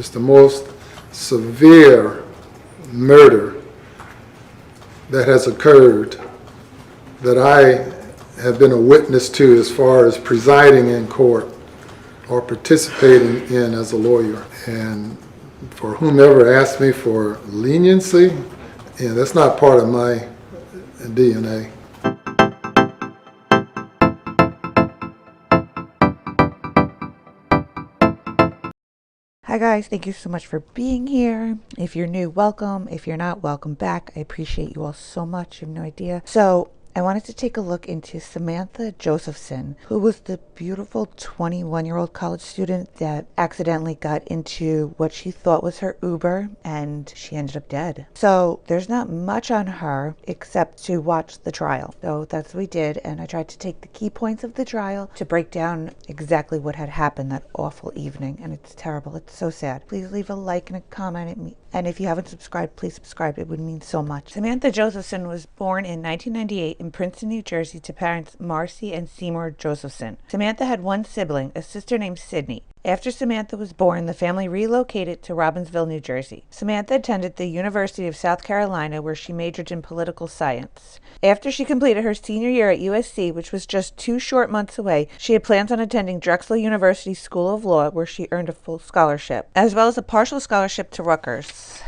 It's the most severe murder that has occurred that I have been a witness to as far as presiding in court or participating in as a lawyer. And for whomever asked me for leniency, that's not part of my DNA. Hi guys, thank you so much for being here. If you're new, welcome. If you're not, welcome back. I appreciate you all so much. You have no idea. So I wanted to take a look into Samantha Josephson, who was the beautiful 21-year-old college student that accidentally got into what she thought was her Uber, and she ended up dead. So there's not much on her except to watch the trial. So that's what we did, and I tried to take the key points of the trial to break down exactly what had happened that awful evening, and it's terrible. It's so sad. Please leave a like and a comment. And if you haven't subscribed, please subscribe. It would mean so much. Samantha Josephson was born in 1998 in Princeton, New Jersey to parents Marcy and Seymour Josephson. Samantha had one sibling, a sister named Sydney. After Samantha was born, the family relocated to Robbinsville, New Jersey. Samantha attended the University of South Carolina, where she majored in political science. After she completed her senior year at USC, which was just 2 short months away, she had plans on attending Drexel University School of Law, where she earned a full scholarship, as well as a partial scholarship to Rutgers,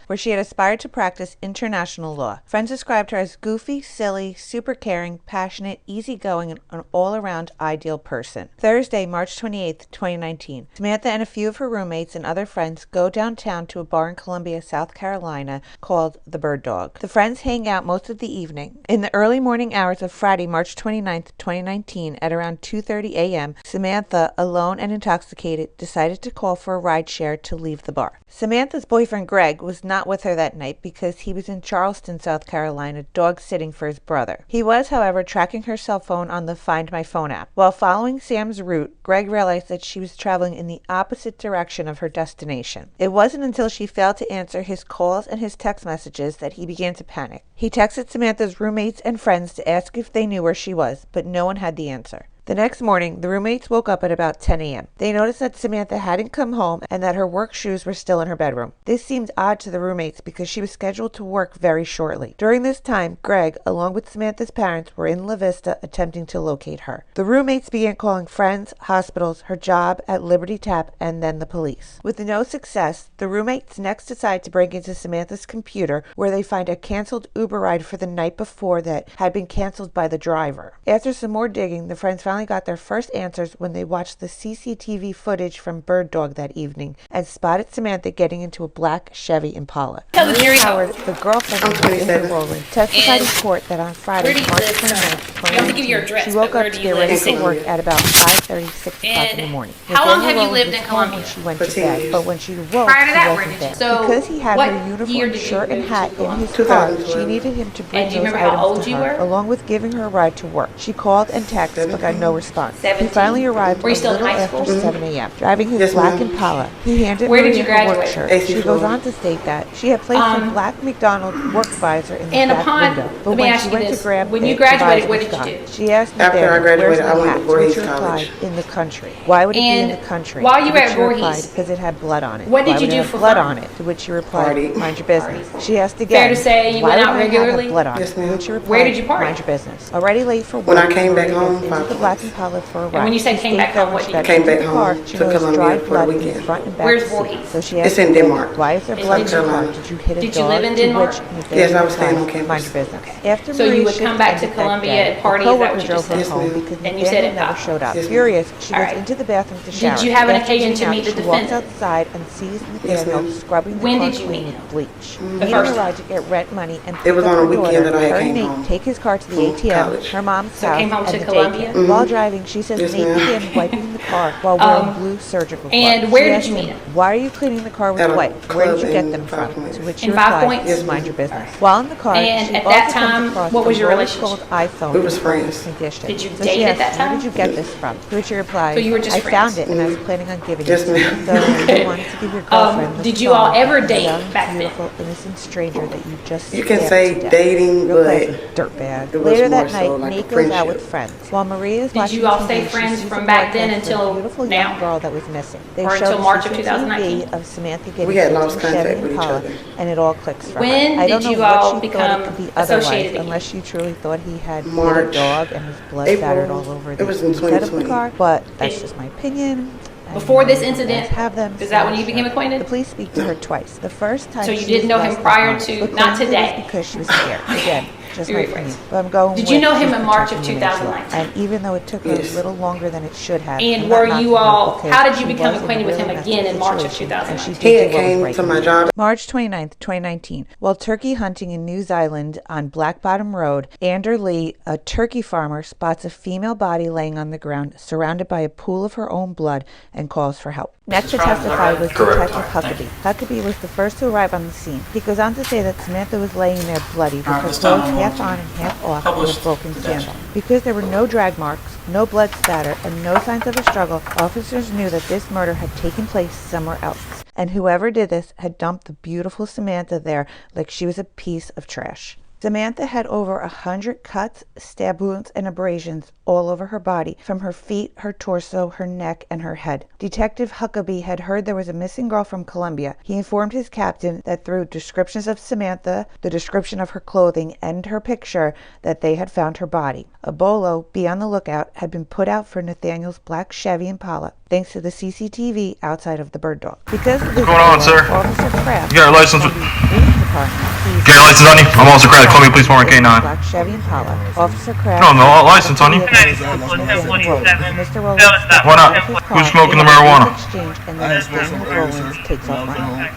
where she had aspired to practice international law. Friends described her as goofy, silly, super caring, passionate, easygoing, and an all-around ideal person. Thursday, March 28th, 2019. Samantha and a few of her roommates and other friends go downtown to a bar in Columbia, South Carolina called the Bird Dog. The friends hang out most of the evening. In the early morning hours of Friday, March 29th, 2019, at around 2:30 a.m., Samantha, alone and intoxicated, decided to call for a rideshare to leave the bar. Samantha's boyfriend, Greg, was not with her that night because he was in Charleston, South Carolina, dog sitting for his brother. He was, however, tracking her cell phone on the Find My Phone app. While following Sam's route, Greg realized that she was traveling in the opposite direction of her destination. It wasn't until she failed to answer his calls and his text messages that he began to panic. He texted Samantha's roommates and friends to ask if they knew where she was, but no one had the answer. The next morning, the roommates woke up at about 10 a.m. They noticed that Samantha hadn't come home and that her work shoes were still in her bedroom. This seemed odd to the roommates because she was scheduled to work very shortly. During this time, Greg, along with Samantha's parents, were in La Vista attempting to locate her. The roommates began calling friends, hospitals, her job at Liberty Tap, and then the police. With no success, the roommates next decide to break into Samantha's computer, where they find a canceled Uber ride for the night before that had been canceled by the driver. After some more digging, the friends finally got their first answers when they watched the CCTV footage from Bird Dog that evening and spotted Samantha getting into a black Chevy Impala. Maria Howard, the girlfriend of Mr. Rowland, testified in court that on Friday, March 29th, she woke up to get ready for work at about 5:30, 6 o'clock in the morning. How long have you lived in Columbia? When she went to bed, but when she woke, Prior to he that, wasn't where did there. you? So because he had what her year uniform, did you shirt, and move hat to in his 2012. car, she needed him to bring And do you those remember how items old to you her, were? along with giving her a ride to work. She called and texted, but got no response. 17. He finally arrived Were you a still in little high after school? 7 a.m., driving his Yes, black ma'am. Impala. He handed Where did Maria you her work graduate? shirt. AC She goes Florida. on to state that she had placed her black McDonald's work visor in the And back upon, window, but let me when ask she you went this, to grab when it, you the graduated, visor what was did you gone. do? She asked me After then, I graduated, where's I my went to hat? Voorhees To which she replied, College. in the country. Why would it be in And the country? while you To were which at she replied, Voorhees, because it had blood on it. what did Why you would do it have for blood fun? on it? To which she replied, Party. mind your business. She asked again, Fair to say you why went would out my hat have regularly? blood on Yes, it? To ma'am. which she replied, Where did you party? mind your business. Already late for work. When I came back Maria home, gets into 5 the black months. Impala for a ride. And when you said She came states back that home, when what she did got you Came into back the car, home she to noticed Columbia dried for the blood in the weekend. front and back Where's seat. Voorhees? So she It's asked in me, Denmark. why is there It's blood in in your car? Carolina. Did you hit a Did you dog? live in To Denmark? which Ms. Yes, I was replied, staying on campus. mind your business. After So you Maria's would shift come back to ended that Columbia day, and party, her is that coworker what you drove just her said? home Yes, ma'am. because And you said Nathaniel it never not. showed up. Yes, ma'am. Furious, she All goes right. into the bathroom to shower. Did you have an After occasion getting to out, meet the she walks defendant? outside and sees Nathaniel ma'am. scrubbing the When car did you clean meet with him? bleach. The Needing first a ride to get rent money and It pick was up on her a weekend daughter, that I had her came Nate home take his car to the from ATM, college. her mom's So house, came home and to the Columbia? daycare. While driving, she says Yes, Nate ma'am. began wiping the car while wearing blue surgical gloves. and where She did asked you him, meet him? why are you cleaning the car with At a white? Where did club you get in them from? 5 Points. To which she In 5 replied, Points? it's Yes, mind ma'am. your business. While in the car, And she at also that comes time, across what was a your rose-gold relationship? iPhone We was in broken friends. condition. Did you So date she at asked, that time? where did you get this from? To which she replied, So you were just I friends? found it and I was planning on giving Yes, it to you. ma'am. So you wanted to give your girlfriend the did you all song ever of a date young, back then? beautiful, innocent stranger that you just You can stabbed say to death. dating, Real but classic dirtbag. it was Later more that so night, like a Nate goes out friendship. with friends. While Maria is watching you all TV, stay she friends sees from a back then broadcast of a until beautiful now? young girl that was missing. They Or showed until a March of CCTV 2019? of Samantha getting We had into lost a Chevy contact with each Impala, other. and it all clicks for When her. I don't did know you what all she thought it become could be otherwise, associated again? unless she truly thought he had bit a March, dog and his blood April, spattered all over it the was in bed of the 2020. car. But that's just my opinion. Before this You guys incident, have them, is that so when you became sure. acquainted? The police speak to her twice. The first time So you she didn't was know him less than prior honest, to- but not claims it was today. because she was scared. Again, just my Rephrase. opinion. But I'm going Did you with know him she's in March of protecting the manslaughter. 2019? And even though it took her Yes. a little longer than it should have. And I'm not were knocking you her all, because how did you she become was in a acquainted with really him messy again in March of situation, and she 2019? did He do had what was came right to for my her. job. March 29th, 2019. While turkey hunting in News Island on Black Bottom Road, Ander Lee, a turkey farmer, spots a female body laying on the ground, surrounded by a pool of her own blood, and calls for help. Next to testify was Detective Huckabee. Huckabee was the first to arrive on the scene. He goes on to say that Samantha was laying there bloody, with her clothes half on and half off, with a broken sandal. Because there were no drag marks, no blood spatter, and no signs of a struggle, officers knew that this murder had taken place somewhere else. And whoever did this had dumped the beautiful Samantha there like she was a piece of trash. Samantha had over 100 cuts, stab wounds, and abrasions all over her body, from her feet, her torso, her neck, and her head. Detective Huckabee had heard there was a missing girl from Colombia. He informed his captain that through descriptions of Samantha, the description of her clothing, and her picture, that they had found her body. A bolo, be on the lookout, had been put out for Nathaniel's black Chevy Impala, thanks to the CCTV outside of the Bird Dog. Because of this What's going on, video, sir? Officer Kraft, You got your license? from the police department, sees Got your license on you? I'm Officer Kraft. Call me Police Department K9. black Chevy Impala. Officer Kraft. No, no license on you. Mr. Rowlands. Why not? Who's smoking the marijuana? Exchange, and then Mr. Rowlands takes off running.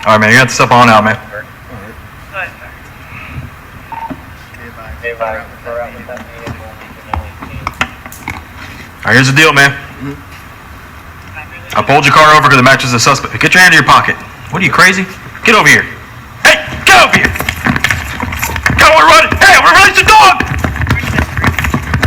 Alright, man, you got to step on out, man. Alright, here's the deal, man. I pulled your car over because it matches the suspect. Get your hand in your pocket. What are you, crazy? Get over here. Hey, get over here! Go, we're running! Hey, we're releasing the dog!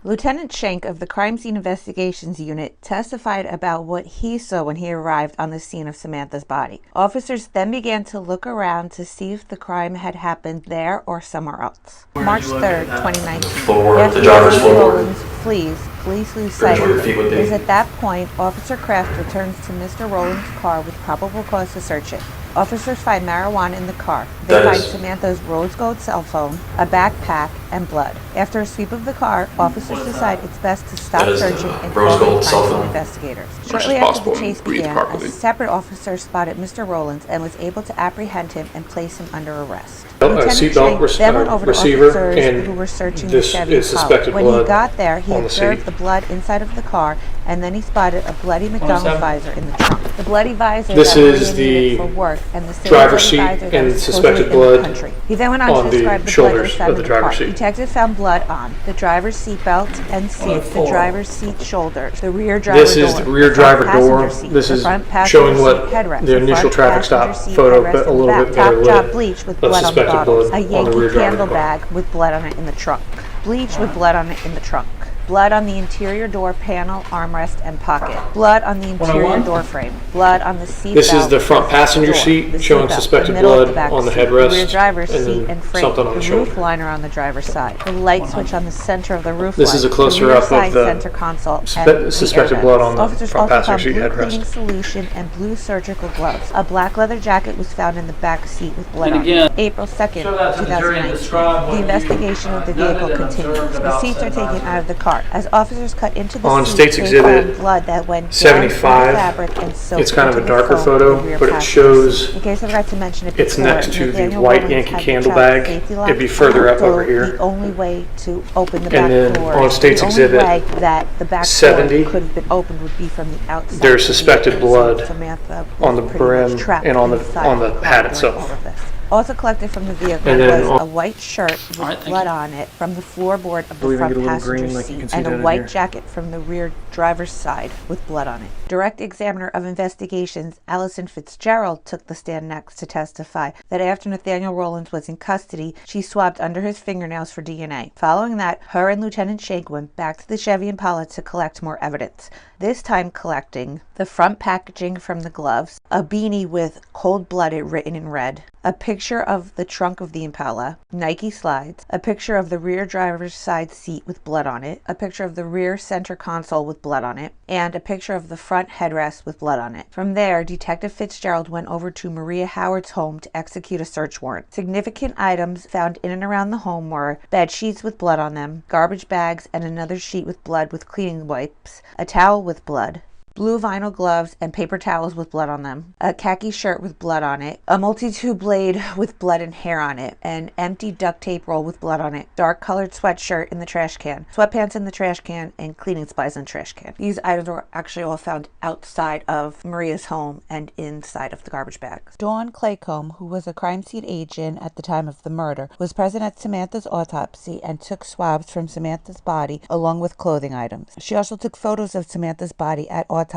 Lieutenant Schenk of the Crime Scene Investigations Unit testified about what he saw when he arrived on the scene of Samantha's body. Officers then began to look around to see if the crime had happened there or somewhere else. March 3rd, 2019. Floorboard, the After driver's Mr. floorboard. Rowlands flees, police lose sight where of your feet him. would It be. is at that point Officer Kraft returns to Mr. Rowlands' car with probable cause to search it. Officers find marijuana in the car. They That find is- Samantha's rose gold cell phone, a backpack, and blood. After a sweep of the car, officers decide it's best to stop That is, searching and rose call gold the cell crime scene phone. investigators. is Shortly after possible the and chase breathe began, properly. a separate officer spotted Mr. Rowlands and was able to apprehend him and place him under arrest. A Lieutenant seatbelt Schenk then went over to receiver, officers and who were searching the this Chevy is Impala. suspected When he blood got there, he on the observed seat. the blood inside of the car, and then he spotted a bloody McDonald's visor in the trunk. The bloody visor This that is Maria needed the for work, and the same driver's bloody seat visor that and was suspected supposedly in the blood country. He then went on on to the describe the blood shoulders inside of the driver's car. seat. Detectives found blood on the driver's seat belt and seat, the driver's seat shoulders, the rear driver door, This is the rear the front driver door. passenger seat, This the is front passenger showing seat what headrest, the initial front traffic stop passenger seat photo, headrest but a in the little back. bit better Top job lit bleach with of blood on the suspected bottles. blood A on the Yankee rear driver Candle door. bag with blood on it in the trunk. Bleach with blood on it in the trunk. Blood on the interior door panel, armrest, and pocket. Blood on the interior door frame. Blood on the seat This is belt, the front passenger door, seat the showing seat belt, suspected the middle of blood back on the seat, headrest, the rear driver's and seat then and frame, something on the the shoulder. roof liner on the driver's side, the light switch on the center of the roof This line, is a closer the rear up of side the center console, and the suspected airbags. blood on the Officers front also passenger found seat blue cleaning headrest. solution and blue surgical gloves. A black leather jacket was found in the back seat with blood And on again, it. April 2nd, show that to the jury and 2019. describe what The you, investigation of the vehicle noted and continues. observed The about seats are said taken body. out of the car. As officers cut into the On seat, State's they Exhibit found blood that went 75, down from the fabric and soaked it's kind of into a the darker foam photo, of the rear but it passenger shows seat. In case I forgot to mention it it's before, next to the Nathaniel white Rowlands Yankee had the Candle child bag. safety lock It'd be further up so over here. The only way to open the And back then door, on State's the Exhibit only way that the back 70, door could have been opened would be from the outside. there's suspected So blood Samantha on the was pretty much brim trapped and on the inside pad car during itself. all of this. Also collected from the vehicle And then was on- a white shirt with Alright, thank blood you. on it from the floorboard of the believe I front get a little passenger green, like you seat, can see and a down in white here. jacket from the rear driver's side with blood on it. Direct Examiner of Investigations Allison Fitzgerald took the stand next to testify that after Nathaniel Rowlands was in custody, she swabbed under his fingernails for DNA. Following that, her and Lieutenant Schenk went back to the Chevy Impala to collect more evidence. This time collecting the front packaging from the gloves, a beanie with cold-blooded written in red, a picture picture of the trunk of the Impala, Nike slides, a picture of the rear driver's side seat with blood on it, a picture of the rear center console with blood on it, and a picture of the front headrest with blood on it. From there, Detective Fitzgerald went over to Maria Howard's home to execute a search warrant. Significant items found in and around the home were bed sheets with blood on them, garbage bags and another sheet with blood with cleaning wipes, a towel with blood, blue vinyl gloves and paper towels with blood on them, a khaki shirt with blood on it, a multi-tool blade with blood and hair on it, an empty duct tape roll with blood on it, dark colored sweatshirt in the trash can, sweatpants in the trash can, and cleaning supplies in the trash can. These items were actually all found outside of Maria's home and inside of the garbage bags. Dawn Claycomb, who was a crime scene agent at the time of the murder, was present at Samantha's autopsy and took swabs from Samantha's body along with clothing items. She also took photos of Samantha's body at autopsy,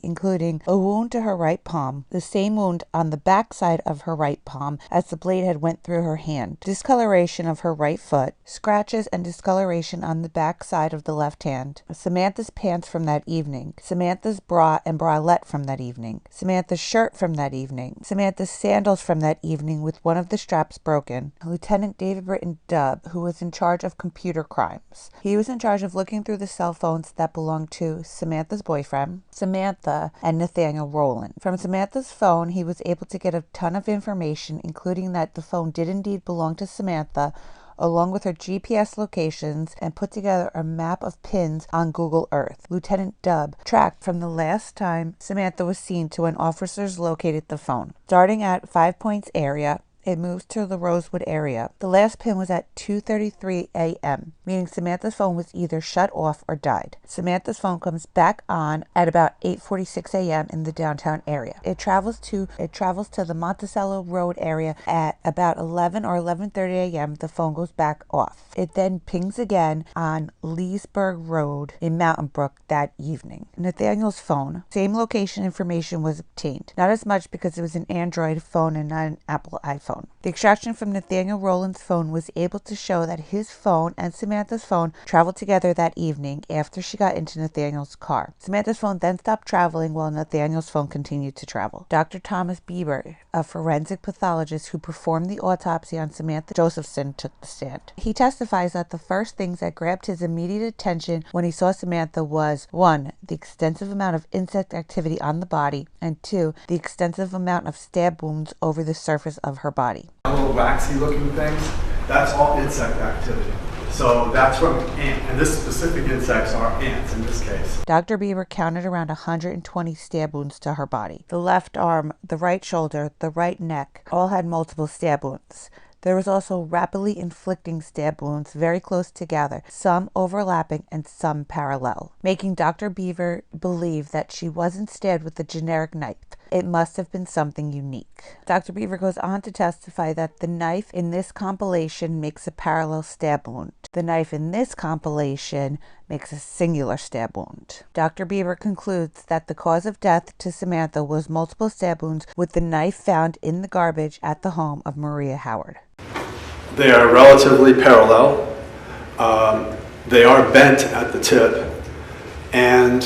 including a wound to her right palm, the same wound on the back side of her right palm as the blade had went through her hand, discoloration of her right foot, scratches and discoloration on the back side of the left hand, Samantha's pants from that evening, Samantha's bra and bralette from that evening, Samantha's shirt from that evening, Samantha's sandals from that evening with one of the straps broken, Lieutenant David Britton Dubb, who was in charge of computer crimes. He was in charge of looking through the cell phones that belonged to Samantha's boyfriend, Samantha, and Nathaniel Rowland. From Samantha's phone, he was able to get a ton of information, including that the phone did indeed belong to Samantha, along with her GPS locations, and put together a map of pins on Google Earth. Lieutenant Dubb tracked from the last time Samantha was seen to when officers located the phone. Starting at 5 Points area, it moves to the Rosewood area. The last pin was at 2:33 a.m., meaning Samantha's phone was either shut off or died. Samantha's phone comes back on at about 8:46 a.m. in the downtown area. It travels to the Monticello Road area at about 11 or 11:30 a.m. The phone goes back off. It then pings again on Leesburg Road in Mountain Brook that evening. Nathaniel's phone, same location information was obtained. Not as much because it was an Android phone and not an Apple iPhone. The extraction from Nathaniel Rowland's phone was able to show that his phone and Samantha's phone traveled together that evening after she got into Nathaniel's car. Samantha's phone then stopped traveling while Nathaniel's phone continued to travel. Dr. Thomas Bieber, a forensic pathologist who performed the autopsy on Samantha Josephson, took the stand. He testifies that the first things that grabbed his immediate attention when he saw Samantha was 1. The extensive amount of insect activity on the body, and 2. The extensive amount of stab wounds over the surface of her body. Little waxy looking things, that's all insect activity. So that's from ant, and this specific insects are ants in this case. Dr. Bieber counted around 120 stab wounds to her body. The left arm, the right shoulder, the right neck all had multiple stab wounds. There was also rapidly inflicting stab wounds very close together, some overlapping and some parallel, making Dr. Beaver believe that she wasn't stabbed with a generic knife. It must have been something unique. Dr. Beaver goes on to testify that the knife in this compilation makes a parallel stab wound. The knife in this compilation makes a singular stab wound. Dr. Beaver concludes that the cause of death to Samantha was multiple stab wounds with the knife found in the garbage at the home of Maria Howard. They are relatively parallel. They are bent at the tip, and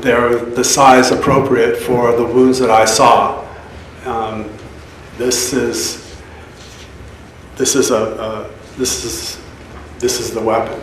they're the size appropriate for the wounds that I saw. This is the weapon.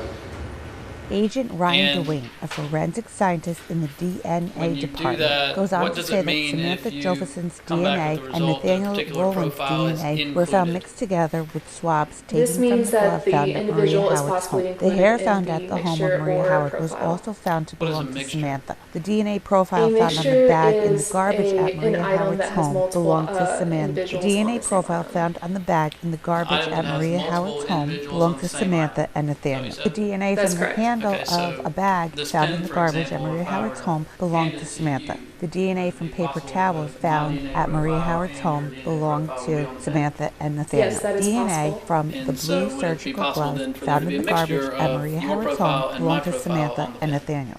Agent Ryan DeWayne, a forensic scientist in the DNA department, goes on to say that Samantha Josephson's DNA and Nathaniel Rowland's DNA were found mixed together with swabs taken from the glove found at Maria Howard's home. The hair found at the home of Maria Howard was also found to belong to Samantha. The DNA profile found on the bag in the garbage at Maria Howard's home belonged to Samantha. The DNA profile found on the bag in the garbage at Maria Howard's home belonged to Samantha and Nathaniel. The DNA from the handle of a bag found in the garbage at Maria Howard's home belonged to Samantha. The DNA from paper towels found at Maria Howard's home belonged to Samantha and Nathaniel. DNA from the blue surgical gloves found in the garbage at Maria Howard's home belonged to Samantha and Nathaniel.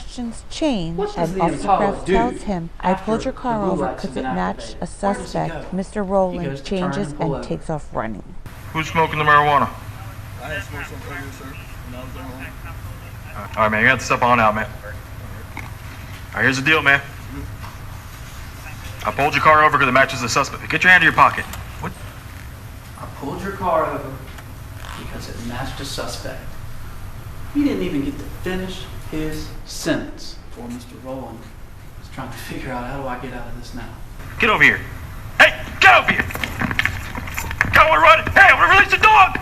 questions change, What does and the Officer Impala Krabs do tells him, I pulled your after car the blue over lights because have it been matched a activated? Where does he suspect. go? Mr. He Rowland goes to turn changes and pull and over. takes off running. Who's smoking the marijuana? I had smoked some earlier, sir, when I was at home. All right, man, you got to step on out, man. All right, here's the deal, man. I pulled your car over because it matches the suspect. Get your hand in your pocket. What? I pulled your car over because it matched a suspect. He didn't even get to finish his sentence. Poor Mr. Rowland is trying to figure out, how do I get out of this now? Get over here. Hey, get over here. Go and run. Hey, I'm going to release the dog.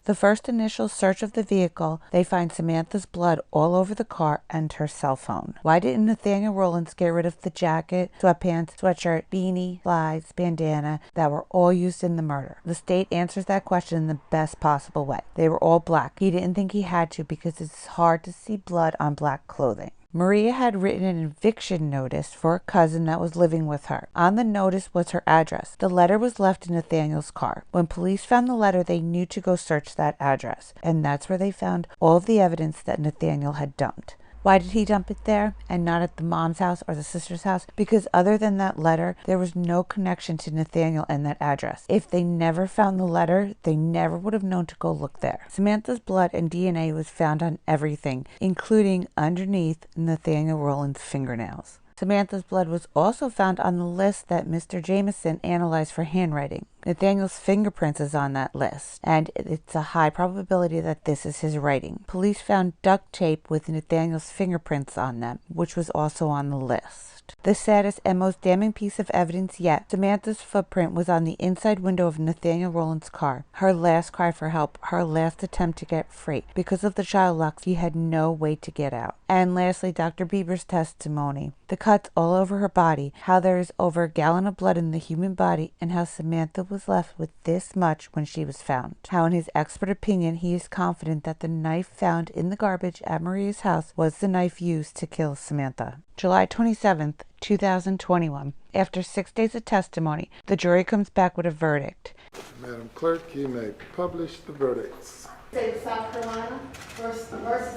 The first initial search of the vehicle, they find Samantha's blood all over the car and her cell phone. Why didn't Nathaniel Rollins get rid of the jacket, sweatpants, sweatshirt, beanie, slides, bandana that were all used in the murder? The state answers that question in the best possible way. They were all black. He didn't think he had to because it's hard to see blood on black clothing. Maria had written an eviction notice for a cousin that was living with her. On the notice was her address. The letter was left in Nathaniel's car. When police found the letter, they knew to go search that address. And that's where they found all of the evidence that Nathaniel had dumped. Why did he dump it there and not at the mom's house or the sister's house? Because other than that letter, there was no connection to Nathaniel and that address. If they never found the letter, they never would have known to go look there. Samantha's blood and DNA was found on everything, including underneath Nathaniel Rowland's fingernails. Samantha's blood was also found on the list that Mr. Jameson analyzed for handwriting. Nathaniel's fingerprints is on that list, and it's a high probability that this is his writing. Police found duct tape with Nathaniel's fingerprints on them, which was also on the list. The saddest and most damning piece of evidence yet, Samantha's footprint was on the inside window of Nathaniel Rowland's car. Her last cry for help, her last attempt to get free. Because of the child locks, he had no way to get out. And lastly, Dr. Bieber's testimony. The cuts all over her body, how there is over a gallon of blood in the human body, and how Samantha was left with this much when she was found. How in his expert opinion, he is confident that the knife found in the garbage at Maria's house was the knife used to kill Samantha. July 27th, 2021. After 6 days of testimony, the jury comes back with a verdict. Madam Clerk, you may publish the verdicts. State of South Carolina versus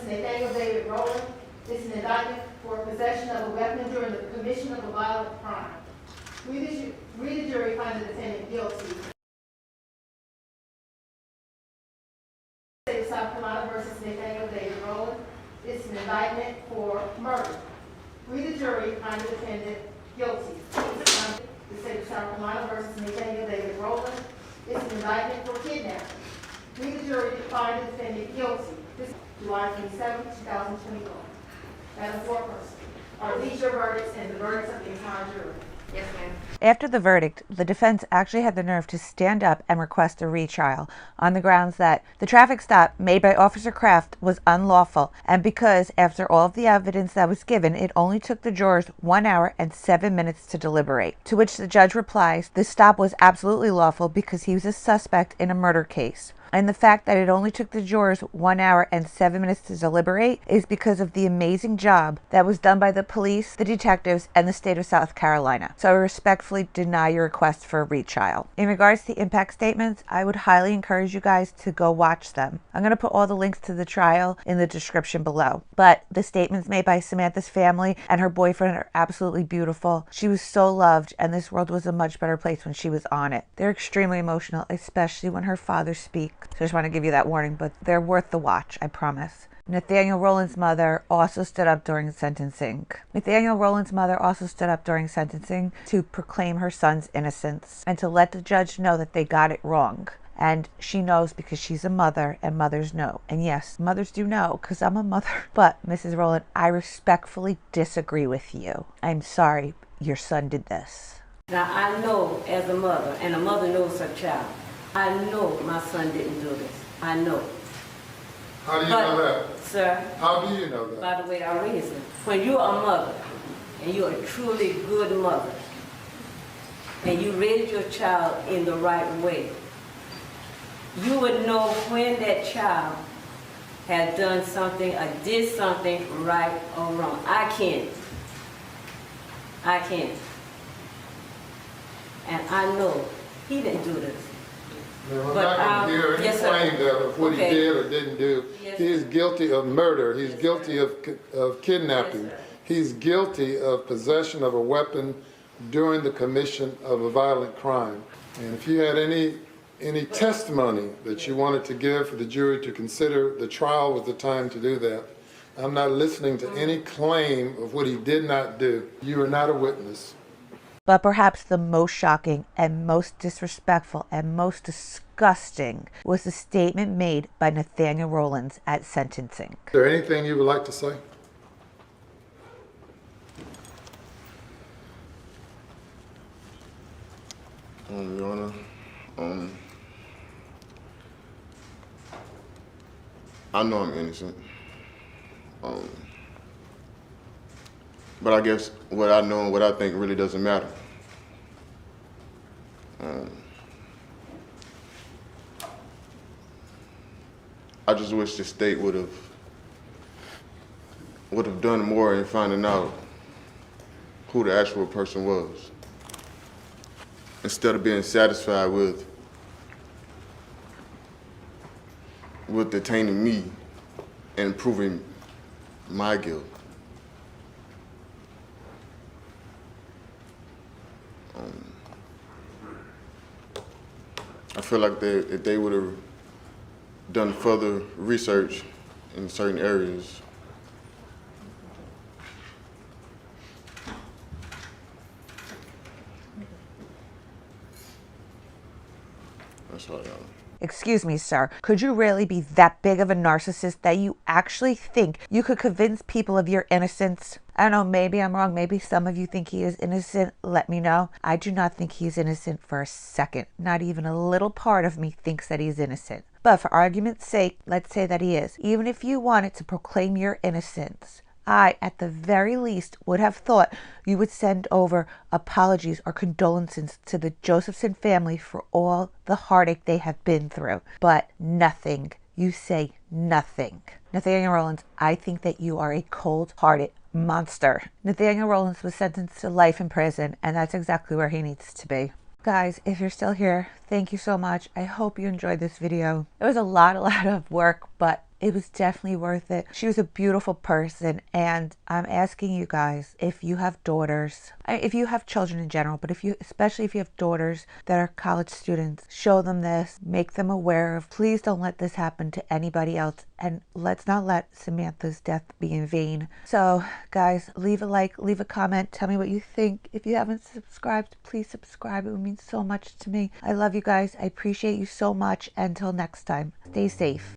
Nathaniel David Rowland. It's an indictment for possession of a weapon during the commission of a violent crime. We the jury find the defendant guilty. State of South Carolina versus Nathaniel David Rowland. It's an indictment for murder. We the jury find the defendant guilty. The State of South Carolina versus Nathaniel David Rowland. It's an indictment for kidnapping. We the jury find the defendant guilty. This is July 27, 2021. Madam Foreperson, are these your verdicts and the verdicts of the entire jury? Yes, ma'am. After the verdict, the defense actually had the nerve to stand up and request a retrial on the grounds that the traffic stop made by Officer Kraft was unlawful, and because after all of the evidence that was given, it only took the jurors 1 hour and 7 minutes to deliberate. To which the judge replies, the stop was absolutely lawful because he was a suspect in a murder case. And the fact that it only took the jurors 1 hour and 7 minutes to deliberate is because of the amazing job that was done by the police, the detectives, and the state of South Carolina. So I respectfully deny your request for a retrial. In regards to the impact statements, I would highly encourage you guys to go watch them. I'm going to put all the links to the trial in the description below. But the statements made by Samantha's family and her boyfriend are absolutely beautiful. She was so loved, and this world was a much better place when she was on it. They're extremely emotional, especially when her father speaks. So I just want to give you that warning, but they're worth the watch, I promise. Nathaniel Rowland's mother also stood up during sentencing. Nathaniel Rowland's mother also stood up during sentencing to proclaim her son's innocence and to let the judge know that they got it wrong. And she knows because she's a mother, and mothers know. And yes, mothers do know because I'm a mother. But Mrs. Rowland, I respectfully disagree with you. I'm sorry your son did this. Now I know as a mother, and a mother knows her child, I know my son didn't do this. I know. How do you know that? Sir, How do you know that? by the way I raised him. When you're a mother, and you're a truly good mother, and you raise your child in the right way, you would know when that child had done something or did something right or wrong. I can't. And I know he didn't do this. Now, I'm not going to hear any yes, claim of what he did or didn't do. Yes, He is guilty of murder. He's Yes, guilty of kidnapping. Yes, sir. He's guilty of possession of a weapon during the commission of a violent crime. And if you had any any testimony that you wanted to give for the jury to consider, the trial was the time to do that. I'm not listening to any claim of what he did not do. You are not a witness. But perhaps the most shocking and most disrespectful and most disgusting was the statement made by Nathaniel Rollins at sentencing. Is there anything you would like to say? Your Honor, I know I'm innocent. But I guess what I know and what I think really doesn't matter. I just wish the state would have done more in finding out who the actual person was, instead of being satisfied with detaining me and proving my guilt. I feel like if they would have done further research in certain areas, that's all I got. Excuse me, sir. Could you really be that big of a narcissist that you actually think you could convince people of your innocence? I don't know, maybe I'm wrong. Maybe some of you think he is innocent. Let me know. I do not think he's innocent for a second. Not even a little part of me thinks that he's innocent. But for argument's sake, let's say that he is. Even if you wanted to proclaim your innocence, I, at the very least, would have thought you would send over apologies or condolences to the Josephson family for all the heartache they have been through. But nothing. You say nothing. Nathaniel Rollins, I think that you are a cold-hearted monster. Nathaniel Rollins was sentenced to life in prison, and that's exactly where he needs to be. Guys, if you're still here, thank you so much. I hope you enjoyed this video. It was a lot of work, but it was definitely worth it. She was a beautiful person, and I'm asking you guys, if you have daughters, if you have children in general, but especially if you have daughters that are college students, show them this, make them aware of, please don't let this happen to anybody else, and let's not let Samantha's death be in vain. So guys, leave a like, leave a comment, tell me what you think. If you haven't subscribed, please subscribe. It would mean so much to me. I love you guys. I appreciate you so much. Until next time, stay safe.